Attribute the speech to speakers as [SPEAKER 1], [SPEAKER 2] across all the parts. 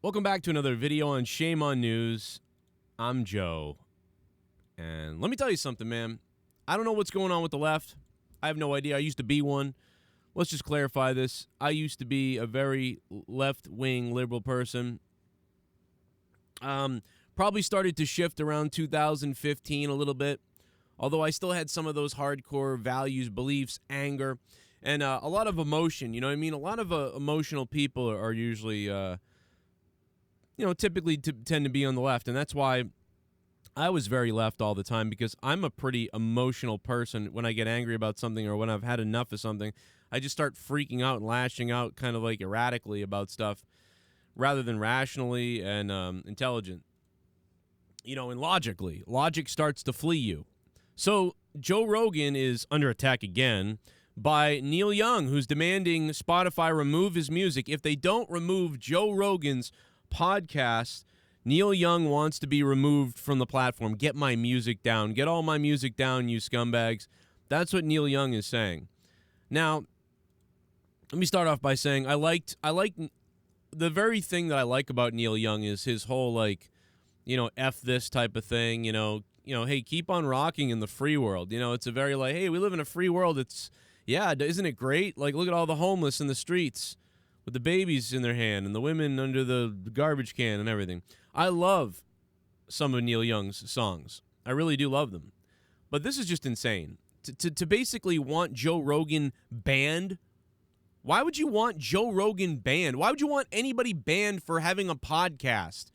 [SPEAKER 1] Welcome back to another video on Shame on News. I'm Joe. And let me tell you something, man. I don't know what's going on with the left. I have no idea. I used to be one. Let's just clarify this. I used to be a very left-wing liberal person. Probably started to shift around 2015 a little bit. Although I still had some of those hardcore values, beliefs, anger, and a lot of emotion. You know what I mean? A lot of emotional people are usually... typically tend to be on the left. And that's why I was very left all the time, because I'm a pretty emotional person. When I get angry about something or when I've had enough of something, I just start freaking out and lashing out kind of like erratically about stuff rather than rationally and intelligent. And logically. Logic starts to flee you. So Joe Rogan is under attack again by Neil Young, who's demanding Spotify remove his music. If they don't remove Joe Rogan's podcast, Neil Young wants to be removed from the platform. Get my music down. Get all my music down, you scumbags. That's what Neil Young is saying. Now, let me start off by saying I like the very thing that I like about Neil Young is his whole F this type of thing, hey, keep on rocking in the free world. It's a very hey, we live in a free world. Isn't it great? Like, look at all the homeless in the streets with the babies in their hand and the women under the garbage can and everything. I love some of Neil Young's songs. I really do love them. But this is just insane. To basically want Joe Rogan banned. Why would you want Joe Rogan banned? Why would you want anybody banned for having a podcast?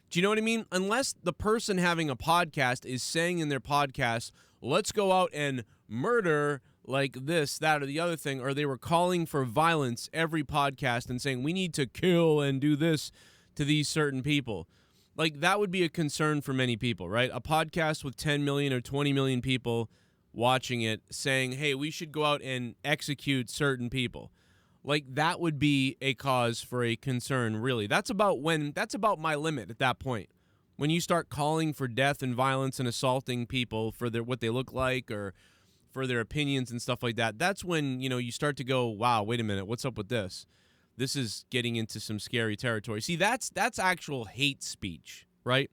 [SPEAKER 1] Do you know what I mean? Unless the person having a podcast is saying in their podcast, let's go out and murder like this, that, or the other thing, or they were calling for violence every podcast and saying we need to kill and do this to these certain people. Like, that would be a concern for many people, right? A podcast with 10 million or 20 million people watching it saying, hey, we should go out and execute certain people. Like, that would be a cause for a concern, really. That's about my limit at that point. When you start calling for death and violence and assaulting people for what they look like or for their opinions and stuff like that, that's when, you start to go, wow, wait a minute, what's up with this? This is getting into some scary territory. See, that's actual hate speech, right?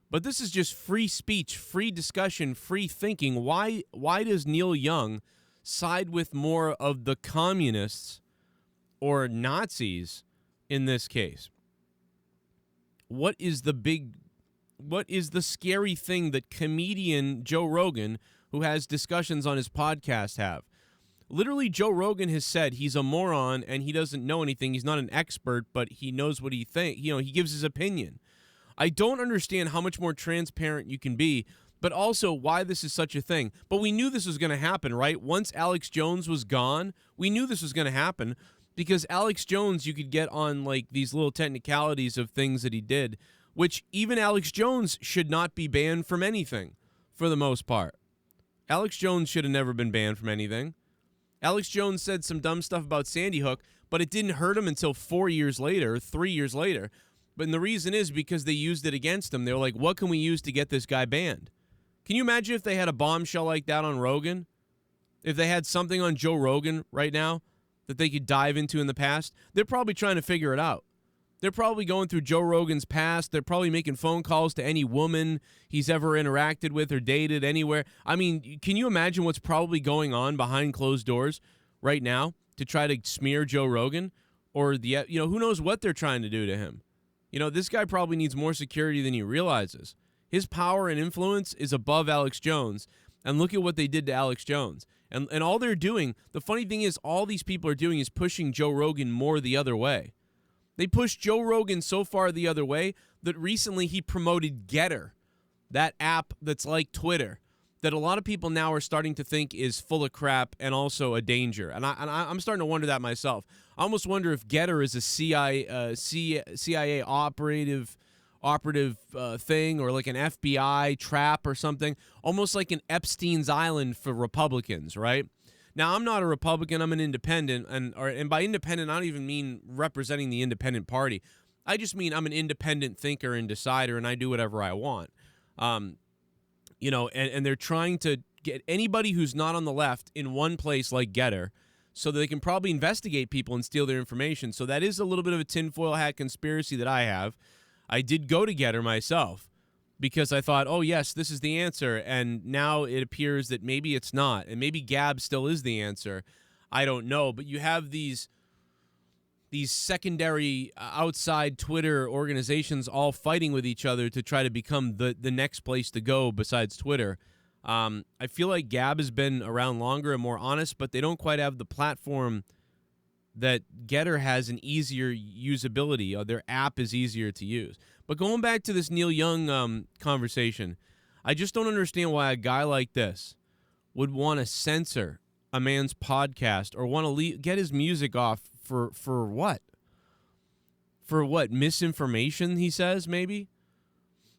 [SPEAKER 1] But this is just free speech, free discussion, free thinking. Why does Neil Young side with more of the communists or Nazis in this case? What is the scary thing that comedian Joe Rogan, who has discussions on his podcast, have? Literally, Joe Rogan has said he's a moron and he doesn't know anything. He's not an expert, but he knows what he thinks. He gives his opinion. I don't understand how much more transparent you can be, but also why this is such a thing. But we knew this was going to happen, right? Once Alex Jones was gone, we knew this was going to happen, because Alex Jones, you could get on like these little technicalities of things that he did, which even Alex Jones should not be banned from anything for the most part. Alex Jones should have never been banned from anything. Alex Jones said some dumb stuff about Sandy Hook, but it didn't hurt him until 4 years later, 3 years later. But the reason is because they used it against him. They were like, what can we use to get this guy banned? Can you imagine if they had a bombshell like that on Rogan? If they had something on Joe Rogan right now that they could dive into in the past? They're probably trying to figure it out. They're probably going through Joe Rogan's past. They're probably making phone calls to any woman he's ever interacted with or dated anywhere. I mean, can you imagine what's probably going on behind closed doors right now to try to smear Joe Rogan? Or who knows what they're trying to do to him? This guy probably needs more security than he realizes. His power and influence is above Alex Jones. And look at what they did to Alex Jones. And all they're doing, the funny thing is, all these people are doing is pushing Joe Rogan more the other way. They pushed Joe Rogan so far the other way that recently he promoted Getter, that app that's like Twitter, that a lot of people now are starting to think is full of crap and also a danger. And I'm starting to wonder that myself. I almost wonder if Getter is a CIA operative thing, or like an FBI trap or something, almost like an Epstein's Island for Republicans, right? Now, I'm not a Republican. I'm an independent, and by independent, I don't even mean representing the independent party. I just mean I'm an independent thinker and decider, and I do whatever I want. And they're trying to get anybody who's not on the left in one place like Getter so that they can probably investigate people and steal their information. So that is a little bit of a tinfoil hat conspiracy that I have. I did go to Getter myself because I thought, oh, yes, this is the answer. And now it appears that maybe it's not. And maybe Gab still is the answer. I don't know. But you have these secondary outside Twitter organizations all fighting with each other to try to become the next place to go besides Twitter. I feel like Gab has been around longer and more honest, but they don't quite have the platform that Getter has, an easier usability. Their app is easier to use. But going back to this Neil Young conversation, I just don't understand why a guy like this would want to censor a man's podcast or want to get his music off for what? For what? Misinformation, he says, maybe?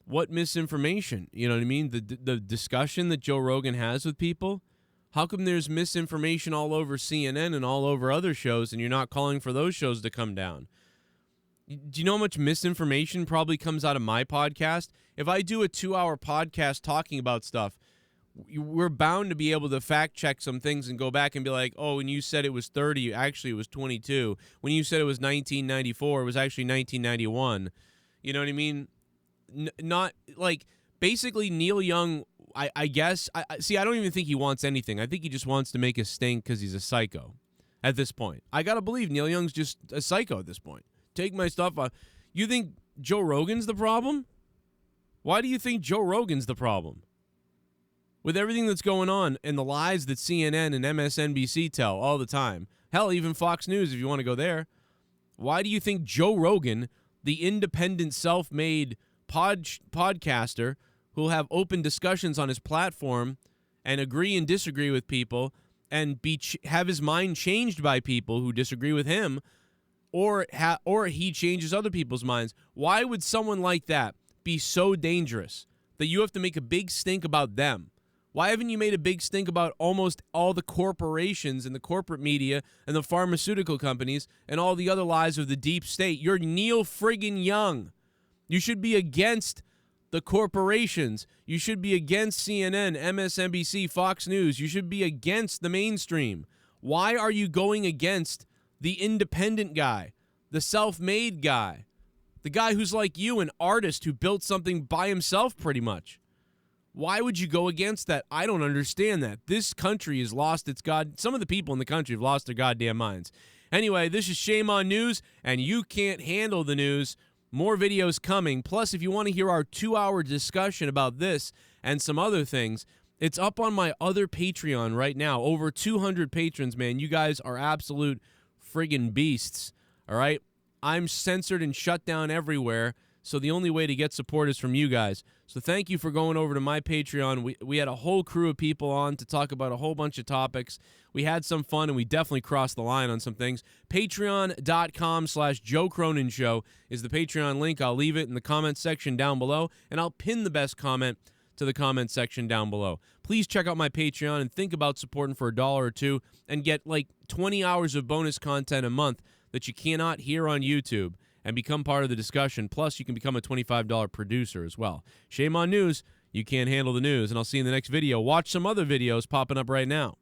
[SPEAKER 1] What misinformation? You know what I mean? The discussion that Joe Rogan has with people. How come there's misinformation all over CNN and all over other shows and you're not calling for those shows to come down? Do you know how much misinformation probably comes out of my podcast? If I do a 2-hour podcast talking about stuff, we're bound to be able to fact check some things and go back and be like, oh, when you said it was 30, actually it was 22. When you said it was 1994, it was actually 1991. You know what I mean? Not like basically Neil Young, I guess. I don't even think he wants anything. I think he just wants to make a stink because he's a psycho at this point. I got to believe Neil Young's just a psycho at this point. Take my stuff off. You think Joe Rogan's the problem? Why do you think Joe Rogan's the problem? With everything that's going on and the lies that CNN and MSNBC tell all the time. Hell, even Fox News, if you want to go there. Why do you think Joe Rogan, the independent, self-made podcaster who'll have open discussions on his platform and agree and disagree with people and have his mind changed by people who disagree with him, or he changes other people's minds? Why would someone like that be so dangerous that you have to make a big stink about them? Why haven't you made a big stink about almost all the corporations and the corporate media and the pharmaceutical companies and all the other lies of the deep state? You're Neil friggin' Young. You should be against the corporations. You should be against CNN, MSNBC, Fox News. You should be against the mainstream. Why are you going against the independent guy, the self-made guy, the guy who's like you, an artist who built something by himself pretty much? Why would you go against that? I don't understand that. This country has lost its some of the people in the country have lost their goddamn minds. Anyway, this is Shame on News, and you can't handle the news. More videos coming. Plus, if you want to hear our 2-hour discussion about this and some other things, it's up on my other Patreon right now. Over 200 patrons, man. You guys are absolute friggin' beasts, all right? I'm censored and shut down everywhere, so the only way to get support is from you guys. So thank you for going over to my Patreon. We had a whole crew of people on to talk about a whole bunch of topics. We had some fun, and we definitely crossed the line on some things. Patreon.com/Joe Cronin Show is the Patreon link. I'll leave it in the comment section down below, and I'll pin the best comment to the comment section down below. Please check out my Patreon and think about supporting for $1 or $2 and get like 20 hours of bonus content a month that you cannot hear on YouTube and become part of the discussion. Plus, you can become a $25 producer as well. Shame on News. You can't handle the news, and I'll see you in the next video. Watch some other videos popping up right now.